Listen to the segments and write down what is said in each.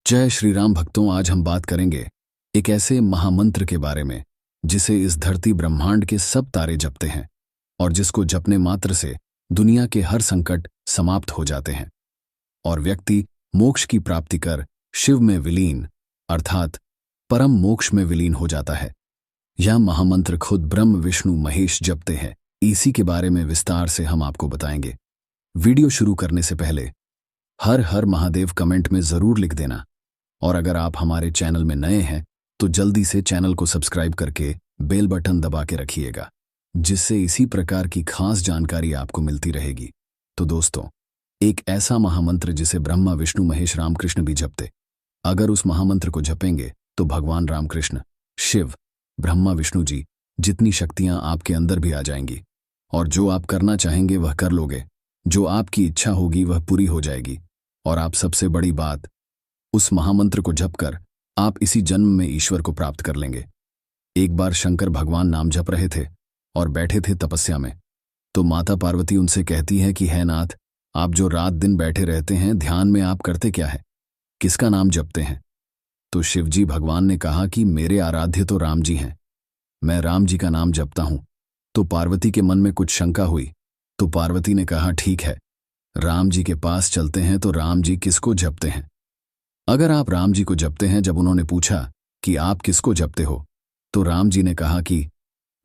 जय श्री राम भक्तों। आज हम बात करेंगे एक ऐसे महामंत्र के बारे में जिसे इस धरती ब्रह्मांड के सब तारे जपते हैं और जिसको जपने मात्र से दुनिया के हर संकट समाप्त हो जाते हैं और व्यक्ति मोक्ष की प्राप्ति कर शिव में विलीन अर्थात परम मोक्ष में विलीन हो जाता है। यह महामंत्र खुद ब्रह्म विष्णु महेश जपते हैं। इसी के बारे में विस्तार से हम आपको बताएंगे। वीडियो शुरू करने से पहले हर हर महादेव कमेंट में जरूर लिख देना और अगर आप हमारे चैनल में नए हैं तो जल्दी से चैनल को सब्सक्राइब करके बेल बटन दबा के रखिएगा, जिससे इसी प्रकार की खास जानकारी आपको मिलती रहेगी। तो दोस्तों, एक ऐसा महामंत्र जिसे ब्रह्मा विष्णु महेश रामकृष्ण भी जपते। अगर उस महामंत्र को जपेंगे तो भगवान रामकृष्ण, शिव, ब्रह्मा विष्णु जी जितनी शक्तियां आपके अंदर भी आ जाएंगी और जो आप करना चाहेंगे वह कर लोगे। जो आपकी इच्छा होगी वह पूरी हो जाएगी और आप सबसे बड़ी बात, उस महामंत्र को जपकर आप इसी जन्म में ईश्वर को प्राप्त कर लेंगे। एक बार शंकर भगवान नाम जप रहे थे और बैठे थे तपस्या में, तो माता पार्वती उनसे कहती है कि है नाथ, आप जो रात दिन बैठे रहते हैं ध्यान में आप करते क्या है, किसका नाम जपते हैं? तो शिवजी भगवान ने कहा कि मेरे आराध्य तो राम जी हैं, मैं राम जी का नाम जपता हूं। तो पार्वती के मन में कुछ शंका हुई, तो पार्वती ने कहा ठीक है, राम जी के पास चलते हैं। तो राम जी किसको जपते हैं? अगर आप राम जी को जपते हैं, जब उन्होंने पूछा कि आप किसको जपते हो, तो राम जी ने कहा कि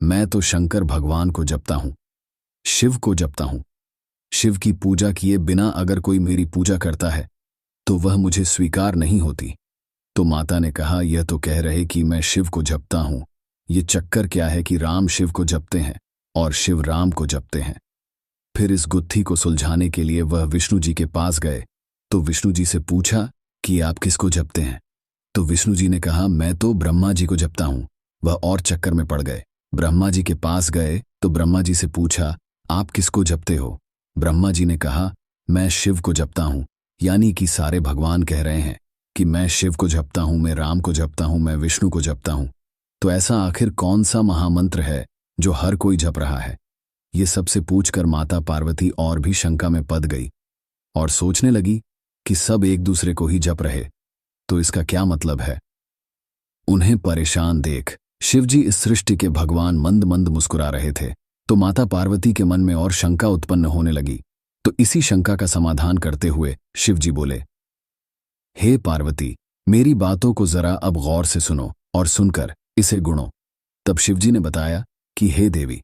मैं तो शंकर भगवान को जपता हूं, शिव को जपता हूं। शिव की पूजा किए बिना अगर कोई मेरी पूजा करता है तो वह मुझे स्वीकार नहीं होती। तो माता ने कहा यह तो कह रहे कि मैं शिव को जपता हूं, ये चक्कर क्या है कि राम शिव को जपते हैं और शिव राम को जपते हैं। फिर इस गुत्थी को सुलझाने के लिए वह विष्णु जी के पास गए। तो विष्णु जी से पूछा कि आप किसको जपते हैं? तो विष्णु जी ने कहा मैं तो ब्रह्मा जी को जपता हूं। वह और चक्कर में पड़ गए। ब्रह्मा जी के पास गए तो ब्रह्मा जी से पूछा आप किसको जपते हो? ब्रह्मा जी ने कहा मैं शिव को जपता हूं। यानी कि सारे भगवान कह रहे हैं कि मैं शिव को जपता हूं, मैं राम को जपता हूं, मैं विष्णु को जपता हूं। तो ऐसा आखिर कौन सा महामंत्र है जो हर कोई जप रहा है? ये सबसे पूछकर माता पार्वती और भी शंका में पड़ गई और सोचने लगी कि सब एक दूसरे को ही जप रहे, तो इसका क्या मतलब है? उन्हें परेशान देख शिवजी इस सृष्टि के भगवान मंद मंद मुस्कुरा रहे थे। तो माता पार्वती के मन में और शंका उत्पन्न होने लगी। तो इसी शंका का समाधान करते हुए शिवजी बोले, हे पार्वती, मेरी बातों को जरा अब गौर से सुनो और सुनकर इसे गुणो। तब शिवजी ने बताया कि हे देवी,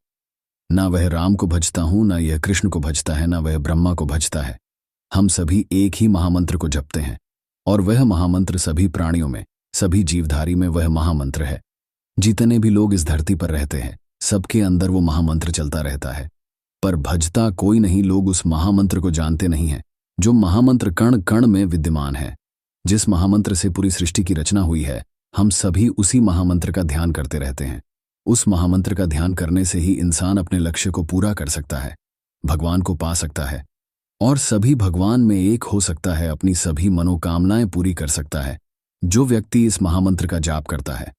ना वह राम को भजता हूं, ना यह कृष्ण को भजता है, ना वह ब्रह्मा को भजता है। हम सभी एक ही महामंत्र को जपते हैं और वह महामंत्र सभी प्राणियों में, सभी जीवधारी में वह महामंत्र है। जितने भी लोग इस धरती पर रहते हैं सबके अंदर वो महामंत्र चलता रहता है, पर भजता कोई नहीं। लोग उस महामंत्र को जानते नहीं हैं जो महामंत्र कण कण में विद्यमान है। जिस महामंत्र से पूरी सृष्टि की रचना हुई है, हम सभी उसी महामंत्र का ध्यान करते रहते हैं। उस महामंत्र का ध्यान करने से ही इंसान अपने लक्ष्य को पूरा कर सकता है, भगवान को पा सकता है और सभी भगवान में एक हो सकता है, अपनी सभी मनोकामनाएं पूरी कर सकता है। जो व्यक्ति इस महामंत्र का जाप करता है,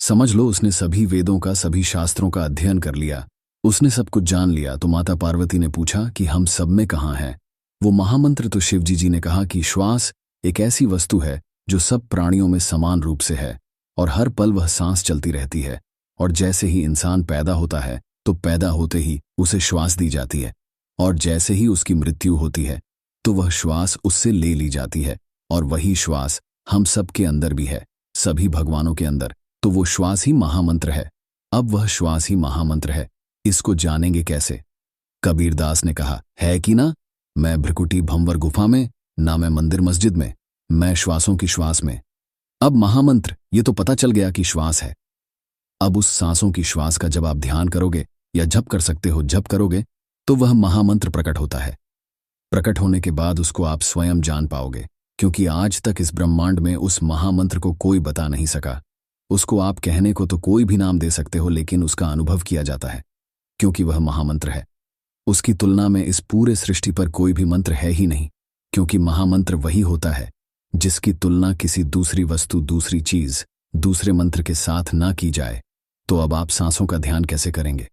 समझ लो उसने सभी वेदों का, सभी शास्त्रों का अध्ययन कर लिया, उसने सब कुछ जान लिया। तो माता पार्वती ने पूछा कि हम सब में कहाँ है वो महामंत्र? तो शिवजी जी ने कहा कि श्वास एक ऐसी वस्तु है जो सब प्राणियों में समान रूप से है और हर पल वह सांस चलती रहती है। और जैसे ही इंसान पैदा होता है तो पैदा होते ही उसे श्वास दी जाती है और जैसे ही उसकी मृत्यु होती है तो वह श्वास उससे ले ली जाती है। और वही श्वास हम सब के अंदर भी है, सभी भगवानों के अंदर। तो वो श्वास ही महामंत्र है। अब वह श्वास ही महामंत्र है, इसको जानेंगे कैसे? कबीरदास ने कहा है कि ना, मैं भ्रकुटी भंवर गुफा में, ना मैं मंदिर मस्जिद में, मैं श्वासों की श्वास में। अब महामंत्र ये तो पता चल गया कि श्वास है। अब उस सांसों की श्वास का जब आप ध्यान करोगे या जप कर सकते हो, जप करोगे तो वह महामंत्र प्रकट होता है। प्रकट होने के बाद उसको आप स्वयं जान पाओगे, क्योंकि आज तक इस ब्रह्मांड में उस महामंत्र को कोई बता नहीं सका। उसको आप कहने को तो कोई भी नाम दे सकते हो, लेकिन उसका अनुभव किया जाता है क्योंकि वह महामंत्र है। उसकी तुलना में इस पूरे सृष्टि पर कोई भी मंत्र है ही नहीं, क्योंकि महामंत्र वही होता है जिसकी तुलना किसी दूसरी वस्तु, दूसरी चीज, दूसरे मंत्र के साथ ना की जाए। तो अब आप सांसों का ध्यान कैसे करेंगे?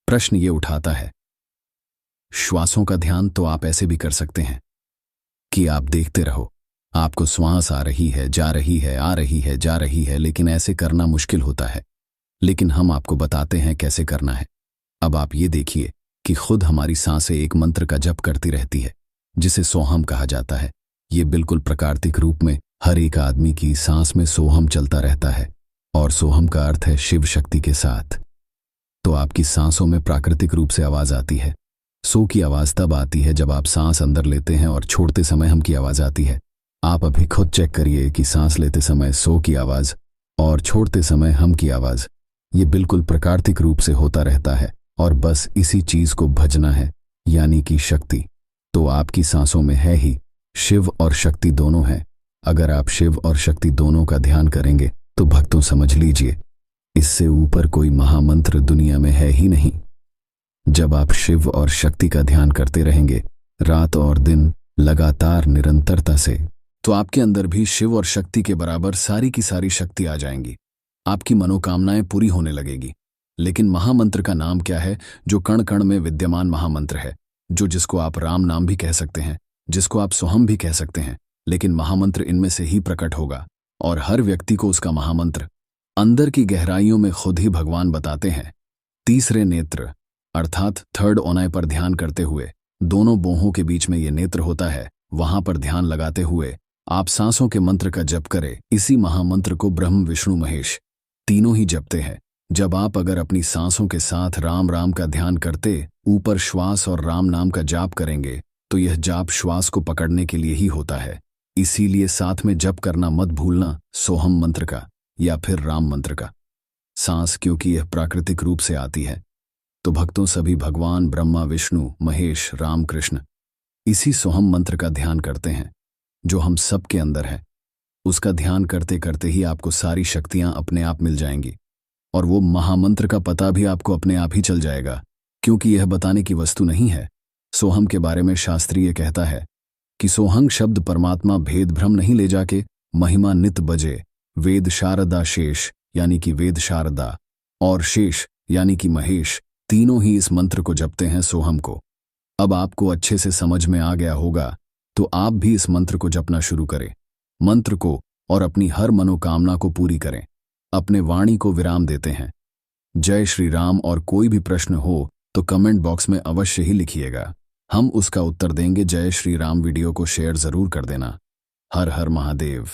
प्रश्न ये उठाता है। श्वासों का ध्यान तो आप ऐसे भी कर सकते हैं कि आप देखते रहो, आपको श्वास आ रही है, जा रही है, आ रही है, जा रही है, लेकिन ऐसे करना मुश्किल होता है। लेकिन हम आपको बताते हैं कैसे करना है। अब आप ये देखिए कि खुद हमारी सांसें एक मंत्र का जप करती रहती है, जिसे सोहम कहा जाता है। ये बिल्कुल प्राकृतिक रूप में हर एक आदमी की सांस में सोहम चलता रहता है, और सोहम का अर्थ है शिव शक्ति के साथ। तो आपकी सांसों में प्राकृतिक रूप से आवाज आती है। सो की आवाज तब आती है जब आप सांस अंदर लेते हैं और छोड़ते समय हम की आवाज आती है। आप अभी खुद चेक करिए कि सांस लेते समय सो की आवाज और छोड़ते समय हम की आवाज, ये बिल्कुल प्राकृतिक रूप से होता रहता है, और बस इसी चीज को भजना है, यानी कि शक्ति। तो आपकी सांसों में है ही शिव और शक्ति दोनों हैं। अगर आप शिव और शक्ति दोनों का ध्यान करेंगे तो भक्तों समझ लीजिए, इससे ऊपर कोई महामंत्र दुनिया में है ही नहीं। जब आप शिव और शक्ति का ध्यान करते रहेंगे रात और दिन लगातार निरंतरता से, तो आपके अंदर भी शिव और शक्ति के बराबर सारी की सारी शक्ति आ जाएंगी। आपकी मनोकामनाएं पूरी होने लगेगी। लेकिन महामंत्र का नाम क्या है जो कण कण में विद्यमान महामंत्र है, जिसको आप राम नाम भी कह सकते हैं, जिसको आप सोहम भी कह सकते हैं, लेकिन महामंत्र इनमें से ही प्रकट होगा। और हर व्यक्ति को उसका महामंत्र अंदर की गहराइयों में खुद ही भगवान बताते हैं। तीसरे नेत्र अर्थात थर्ड ओनाय पर ध्यान करते हुए, दोनों बोहों के बीच में ये नेत्र होता है, वहां पर ध्यान लगाते हुए आप सांसों के मंत्र का जप करें। इसी महामंत्र को ब्रह्म विष्णु महेश तीनों ही जपते हैं। जब आप अगर अपनी सांसों के साथ राम राम का ध्यान करते ऊपर श्वास और राम नाम का जाप करेंगे, तो यह जाप श्वास को पकड़ने के लिए ही होता है। इसीलिए साथ में जप करना मत भूलना, सोहम मंत्र का या फिर राम मंत्र का। सांस क्योंकि यह प्राकृतिक रूप से आती है, तो भक्तों सभी भगवान ब्रह्मा विष्णु महेश राम कृष्ण इसी सोहम मंत्र का ध्यान करते हैं, जो हम सब के अंदर है। उसका ध्यान करते करते ही आपको सारी शक्तियां अपने आप मिल जाएंगी, और वो महामंत्र का पता भी आपको अपने आप ही चल जाएगा, क्योंकि यह बताने की वस्तु नहीं है। सोहम के बारे में शास्त्रीय कहता है कि सोहंग शब्द परमात्मा भेद भ्रम नहीं ले जाके महिमा नित बजे, वेद शारदा शेष यानी कि वेद शारदा और शेष यानी कि महेश तीनों ही इस मंत्र को जपते हैं, सोहम को। अब आपको अच्छे से समझ में आ गया होगा, तो आप भी इस मंत्र को जपना शुरू करें, मंत्र को, और अपनी हर मनोकामना को पूरी करें। अपने वाणी को विराम देते हैं। जय श्री राम। और कोई भी प्रश्न हो तो कमेंट बॉक्स में अवश्य ही लिखिएगा, हम उसका उत्तर देंगे। जय श्री राम। वीडियो को शेयर जरूर कर देना। हर हर महादेव।